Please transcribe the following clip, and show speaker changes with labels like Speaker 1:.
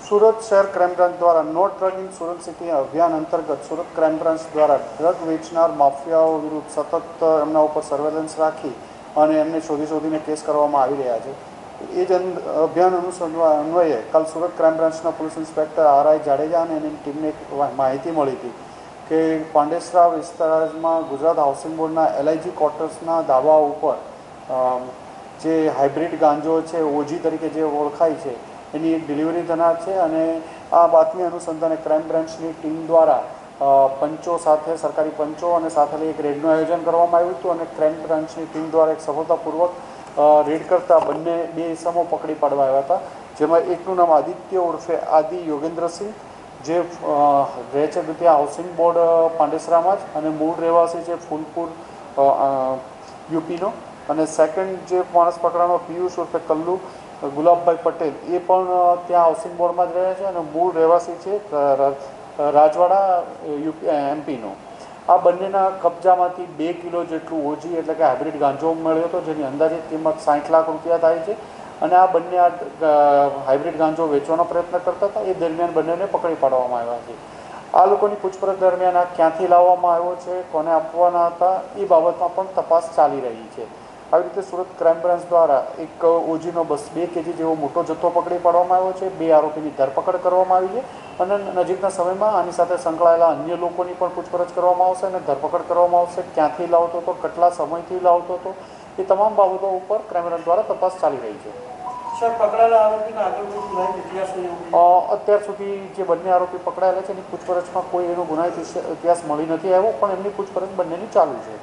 Speaker 1: સુરત શહેર crime branch દ્વારા નો drug in Surat city અભિયાન અંતર્ગત સુરત ક્રાઇમ બ્રાન્ચ દ્વારા ડ્રગ વેચનાર માફિયાઓ વિરુદ્ધ સતત એમના ઉપર સર્વેલન્સ રાખી અને એમને શોધીને કેસ કરવામાં આવી રહ્યા છે. એ જ અભિયાન અન્વયે કાલ સુરત ક્રાઇમ બ્રાન્ચના પોલીસ ઇન્સ્પેક્ટર આર.આઈ. જાડેજા અને એની ટીમને એક માહિતી મળી હતી કે પાંડેસરા વિસ્તારમાં ગુજરાત હાઉસિંગ બોર્ડના એલઆઈજી ક્વાર્ટર્સના ધાબા ઉપર જે હાઇબ્રિડ ગાંજો છે, ઓજી તરીકે જે ઓળખાય છે, એની એક ડિલિવરી થનાર છે. અને આ બાતમી અનુસંધાને ક્રાઇમ બ્રાન્ચની ટીમ દ્વારા પંચો સાથે, સરકારી પંચો અને સાથે એક રેડનું આયોજન કરવામાં આવ્યું હતું. અને ક્રાઇમ બ્રાન્ચની ટીમ દ્વારા એક સફળતાપૂર્વક રેડ કરતા બે ઇસમો પકડી પાડવા આવ્યા હતા. જેમાં એકનું નામ આદિત્ય ઉર્ફે આદિ યોગેન્દ્રસિંહ, જે રહે છે ત્યાં હાઉસિંગ બોર્ડ પાંડેસરામાં જ અને મૂળ રહેવાસી છે ફૂલપુર યુપીનો. અને સેકન્ડ જે માણસ પકડાનો પિયુષ ઉર્ફે કલ્લુ ગુલાબભાઈ પટેલ, એ પણ ત્યાં હાઉસિંગ બોર્ડમાં જ રહે છે અને મૂળ રહેવાસી છે રાજવાડા એમપીનો. આ બંનેના કબજામાંથી 2 કિલો જેટલું ઓજી એટલે કે હાઇબ્રિડ ગાંજો મળ્યો હતો, જેની અંદાજિત કિંમત 60 લાખ રૂપિયા થાય છે. અને આ બંને હાઇબ્રિડ ગાંજો વેચવાનો પ્રયત્ન કરતા હતા. એ દરમિયાન બંનેને પકડી પાડવામાં આવ્યા છે. આ લોકોની પૂછપરછ દરમિયાન આ ક્યાંથી લાવવામાં આવ્યો છે, કોને આપવાના હતા, એ બાબતમાં પણ તપાસ ચાલી રહી છે. આવી રીતે સુરત ક્રાઇમ બ્રાન્ચ દ્વારા એક ઓજીનો 2 કેજી જેવો મોટો જથ્થો પકડી પાડવામાં આવ્યો છે. 2 આરોપીની ધરપકડ કરવામાં આવી છે અને નજીકના સમયમાં આની સાથે સંકળાયેલા અન્ય લોકોની પણ પૂછપરછ કરવામાં આવશે અને ધરપકડ કરવામાં આવશે. ક્યાંથી લાવતો હતો, કેટલા સમયથી લાવતો હતો, એ તમામ બાબતો ઉપર ક્રાઇમ બ્રાન્ચ દ્વારા તપાસ ચાલી રહી છે.
Speaker 2: સર, પકડાયેલા આરોપીના આગળ કોઈ ગુનાહિત ઇતિહાસ
Speaker 1: અત્યાર સુધી જે બંને આરોપી પકડાયેલા છે એની પૂછપરછમાં કોઈ એનો ગુનાહિત ઇતિહાસ મળી નથી આવ્યો, પણ એમની પૂછપરછ બંનેની ચાલુ છે.